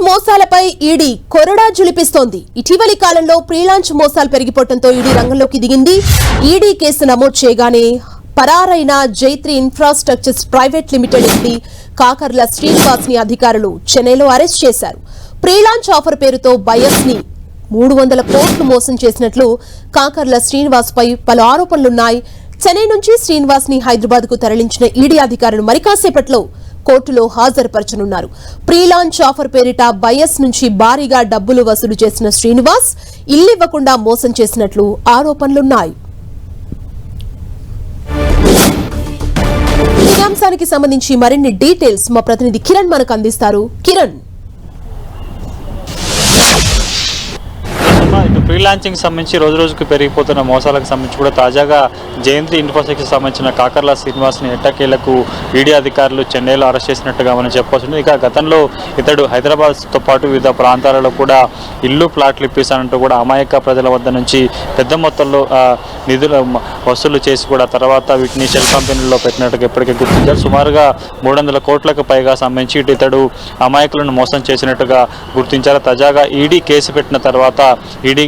మోసాలపై ED కొరడా జులిపిస్తోంది. ఇటీవలి కాలంలో ప్రీలాంచ్ మోసాలు పెరిగిపోవడంతో ఈడీ రంగంలోకి దిగింది. ఈడీ కేసు నమోదు చేయగానే పరారైన Jaitri infrastructures private limited MD Kakarla Srinivas ని అధికారులు చెన్నైలో అరెస్ట్ చేశారు. ప్రీలాంచ్ ఆఫర్ పేరుతో బయర్స్ ని 300 కోట్లు మోసం చేసినట్లు కాకర్ల శ్రీనివాస్ పై పలు ఆరోపణలున్నాయి. చెన్నై నుంచి శ్రీనివాస్ ని హైదరాబాద్ కు తరలించిన ఈడీ అధికారులు మరికాసేపట్లో కోర్టులో హాజరుపరచనున్నారు. ప్రీలాంచ్ ఆఫర్ పేరిట బయస్ నుంచి భారీగా డబ్బులు వసూలు చేసిన శ్రీనివాస్ ఇల్లివ్వకుండా మోసం చేసినట్లు ఆరోపణలున్నాయి. ఈ అంశానికి సంబంధించి మరిన్ని డీటెయిల్స్ మా ప్రతినిధి కిరణ్ మనకు అందిస్తారు. కిరణ్, ఇటు ఫ్రీలాన్సింగ్ సంబంధించి రోజు రోజుకు పెరిగిపోతున్న మోసాలకు సంబంధించి కూడా తాజాగా జయంతి ఇన్ఫోసిక్కి సంబంధించిన కాకర్ల శ్రీనివాస్ని ఎట్టకేలకు ఈడీ అధికారులు చెన్నైలో అరెస్ట్ చేసినట్టుగా మనం చెప్పవచ్చు. ఇక గతంలో ఇతడు హైదరాబాద్తో పాటు వివిధ ప్రాంతాలలో కూడా ఇల్లు ప్లాట్లు ఇప్పిస్తానంటూ కూడా అమాయక ప్రజల వద్ద నుంచి పెద్ద మొత్తంలో నిధులు వసూలు చేసి కూడా తర్వాత వీటిని షెల్ కంపెనీల్లో పెట్టినట్టుగా ఇప్పటికే గుర్తించారు. సుమారుగా 300 కోట్లకు పైగా సంబంధించి ఇతడు అమాయకులను మోసం చేసినట్టుగా గుర్తించారు. తాజాగా ఈడీ కేసు పెట్టిన తర్వాత ఈడీ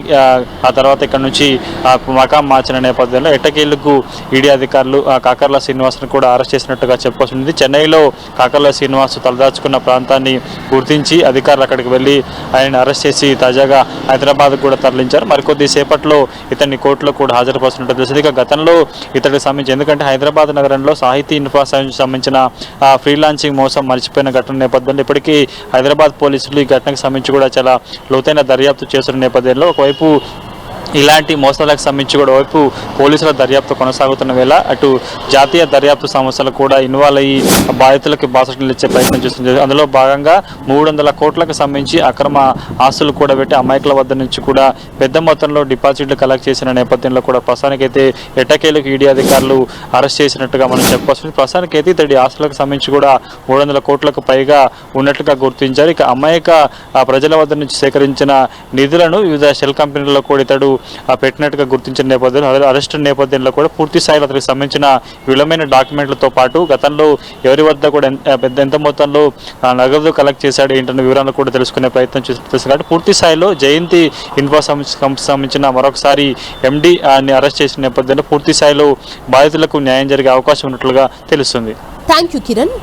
ఆ తర్వాత ఇక్కడ నుంచి మకాం మార్చిన నేపథ్యంలో ఎట్టకేళ్లకు ఈడీ అధికారులు కాకర్ల శ్రీనివాస్ను కూడా అరెస్ట్ చేసినట్టుగా చెప్పవలసింది. చెన్నైలో కాకర్ల శ్రీనివాస్ తలదాచుకున్న ప్రాంతాన్ని గుర్తించి అధికారులు అక్కడికి వెళ్ళి ఆయన అరెస్ట్ చేసి తాజాగా హైదరాబాద్ కూడా తరలించారు. మరికొద్ది సేపట్లో ఇతన్ని కోర్టులో కూడా హాజరుపరుస్తున్నట్టు తెలిసింది. ఇక గతంలో ఇతడికి సంబంధించి ఎందుకంటే హైదరాబాద్ నగరంలో సాహితీ ఇన్ఫ్రాస్ట్రక్చర్ సంబంధించిన ఫ్రీలాన్సింగ్ మోసం మర్చిపోయిన ఘటన నేపథ్యంలో ఇప్పటికీ హైదరాబాద్ పోలీసులు ఈ ఘటనకు సంబంధించి కూడా చాలా లోతైన దర్యాప్తు చేస్తున్న నేపథ్యంలో ఒకవైపు ఇలాంటి మోసాలకు సంబంధించి కూడా వైపు పోలీసుల దర్యాప్తు కొనసాగుతున్న వేళ అటు జాతీయ దర్యాప్తు సంస్థలు కూడా ఇన్వాల్వ్ అయ్యి బాధితులకు బాసటలు ఇచ్చే ప్రయత్నం చేస్తుంది. అందులో భాగంగా 300 కోట్లకు సంబంధించి అక్రమ ఆస్తులు కూడా పెట్టి అమాయకుల వద్ద నుంచి కూడా పెద్ద మొత్తంలో డిపాజిట్లు కలెక్ట్ చేసిన నేపథ్యంలో కూడా ప్రస్తుతానికైతే ఎట్టకేలకు ఈడీ అధికారులు అరెస్ట్ చేసినట్టుగా మనం చెప్పవచ్చు. ప్రస్తుతానికైతే ఇతడి ఆస్తులకు సంబంధించి కూడా 300 కోట్లకు పైగా ఉన్నట్లుగా గుర్తించారు. ఇక అమాయక ప్రజల వద్ద నుంచి సేకరించిన నిధులను వివిధ షెల్ కంపెనీల్లో కూడా ఇతడు పెట్టినట్టుగా గుర్తించిన నేపథ్యంలో అరెస్ట్ నేపథ్యంలో కూడా పూర్తి స్థాయిలో అతనికి సంబంధించిన విలువైన డాక్యుమెంట్లతో పాటు గతంలో ఎవరి వద్ద కూడా ఎంత మొత్తంలో నగదు కలెక్ట్ చేశాడు ఏంటన్న వివరాలు కూడా తెలుసుకునే ప్రయత్నం చేస్తుంది. కాబట్టి పూర్తి స్థాయిలో జయంతి ఇన్ఫో సంబంధించిన మరొకసారి ఎండీ అరెస్ట్ చేసిన నేపథ్యంలో పూర్తి స్థాయిలో బాధితులకు న్యాయం జరిగే అవకాశం ఉన్నట్లుగా తెలుస్తుంది. థాంక్యూ కిరణ్.